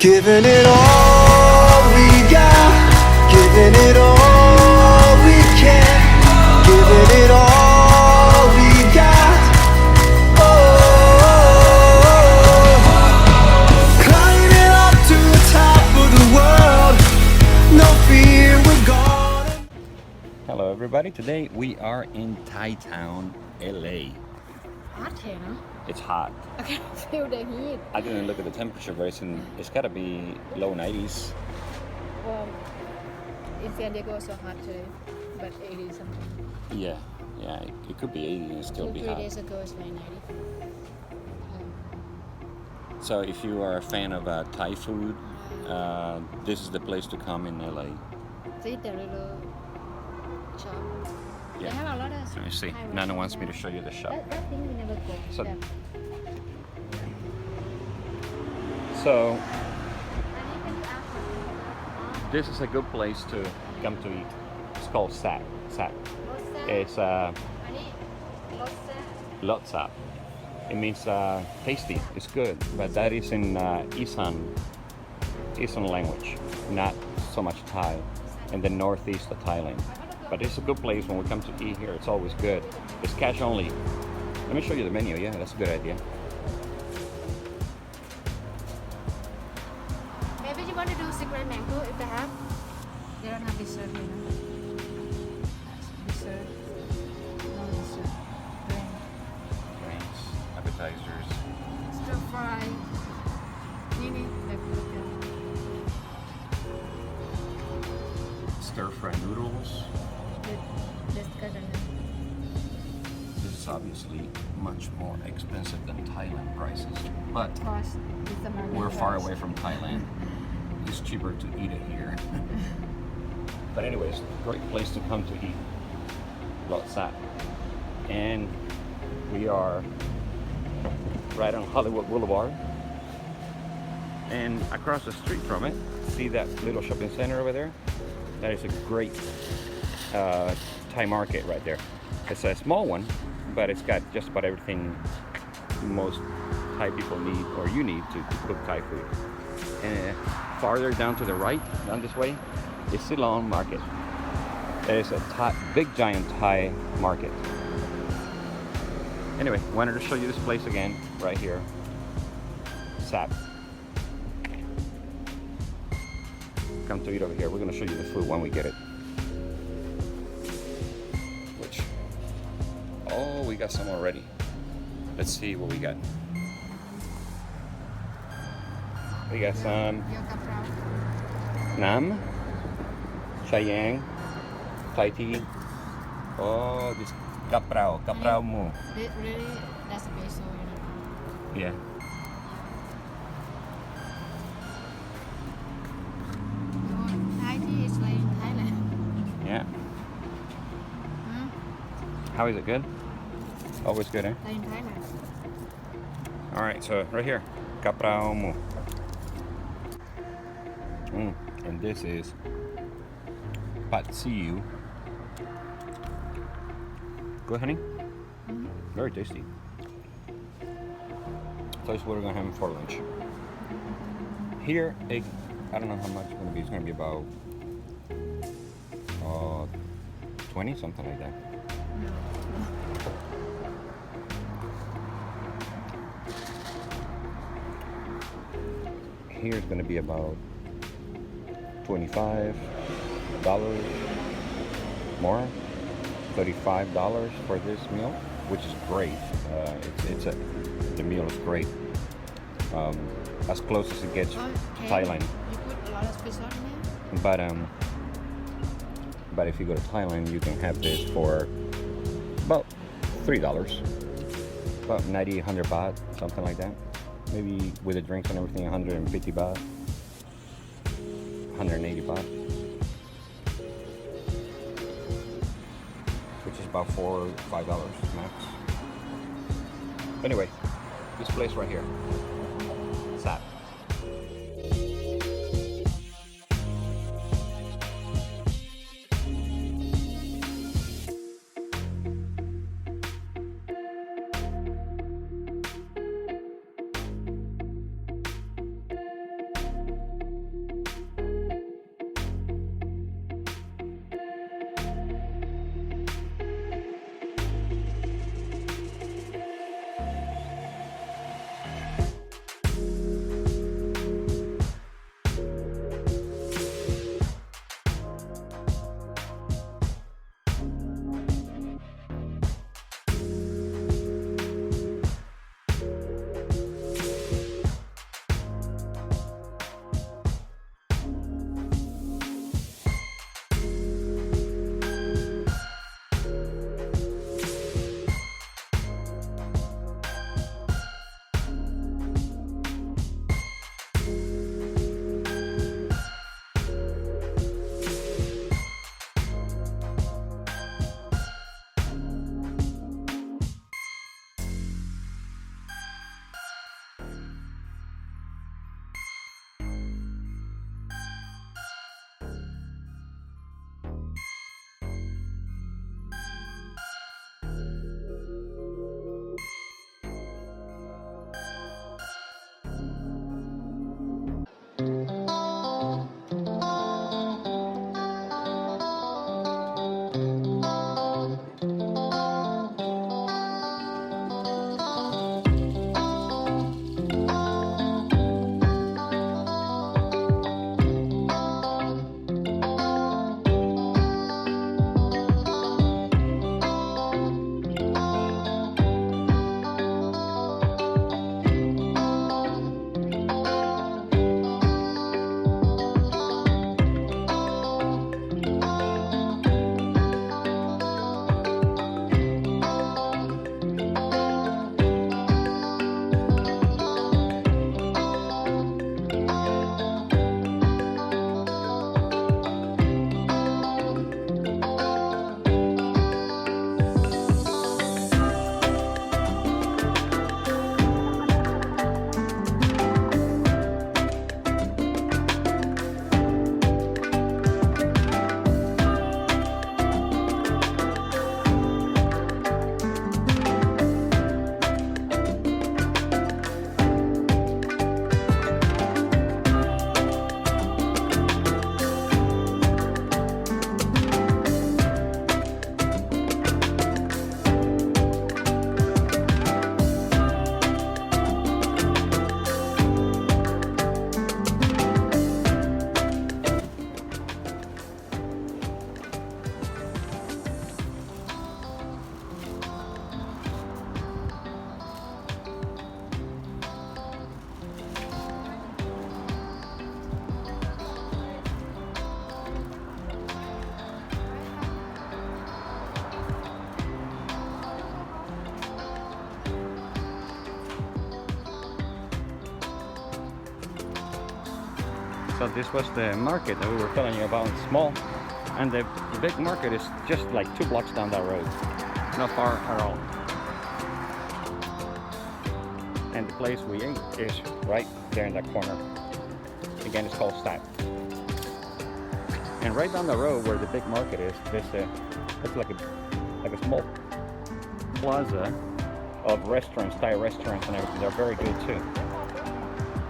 Giving it all we got, giving it all we can, giving it all we got. Oh, climbing up to the top of the world, no fear, we're gone. Hello everybody, today we are in Thai town, LA. Hot here, no? It's hot. I can feel the heat. I didn't look at the temperature, but it's gotta be low 90s. Well, in San Diego it's so hot today, but 80 something. Yeah, it could be 80 and still be 3 hot. days ago it's like 90. So if you are a fan of Thai food, this is the place to come in LA. See the little shop? Yeah. They have a lot of Let me see. Thai Nana wants me to restaurants show you the shop. there. That thing we never go. So- Yeah. So this is a good place to come to eat. It's called Sap. It's Lotsap. It means tasty. It's good, but that is in eSIM language, not so much Thai, in the northeast of Thailand. But it's a good place when we come to eat here. It's always good. It's cash only. Let me show you the menu. Yeah, that's a good idea. Maybe you want to do secret mango if they have. They don't have dessert here. No? Dessert. No dessert. Drink. Drinks, appetizers. Stir fry. Nini. Stir-fry noodles. This is obviously much more expensive than Thailand prices, but we're far away from Thailand. It's cheaper to eat it here. But anyways, great place to come to eat. Lotsap. And we are right on Hollywood Blvd. And across the street from it, see that little shopping center over there? That is a great Thai market right there. It's a small one, but it's got just about everything most Thai people need, or you need to cook Thai food. And farther down to the right, down this way, is Ceylon Market. It's a big giant Thai market. Anyway, wanted to show you this place again, right here. Sap. Come to eat over here. We're gonna show you the food when we get it. Oh, we got some already. Let's see what we got. We got some nam, chayang, Thai tea. Oh, this kaprao mu. Really, that's basil, you know. Yeah. Thai tea is like in Thailand. Yeah. How is it? Good? Always good, eh? Like in Thailand. All right, so right here, kaprao mu. And this is pat siu. Good, honey? Very tasty. So that's what we're gonna have for lunch. Here, I don't know how much it's gonna be. It's gonna be about 20, something like that. Here's going to be about $25 more, $35 for this meal, which is great. The meal is great, as close as it gets to Thailand. You put a lot of fish on there? But if you go to Thailand, you can have this for about $3, about 90, 100 baht, something like that. Maybe with the drinks and everything, 150 baht, 180 baht, which is about $4 or $5 max. Anyway, this place right here, Sap. So this was the market that we were telling you about. It's small, and the big market is just like 2 blocks down that road, not far at all. And the place we ate is right there in that corner. Again, it's called Stack. And right down the road where the big market is, it's like a small plaza of restaurants, Thai restaurants and everything. They're very good too.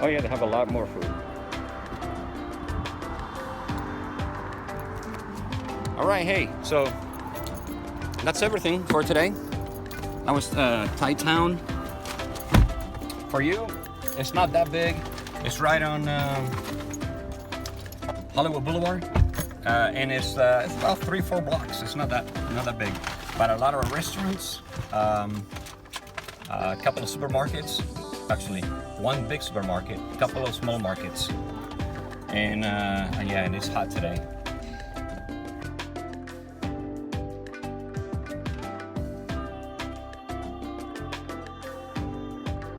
Oh yeah, they have a lot more food. All right, hey, so that's everything for today. That was Thai Town. For you, it's not that big. It's right on Hollywood Boulevard, and it's about 3-4 blocks. It's not that big, but a lot of restaurants, a couple of supermarkets, actually one big supermarket, a couple of small markets, and yeah, and it's hot today.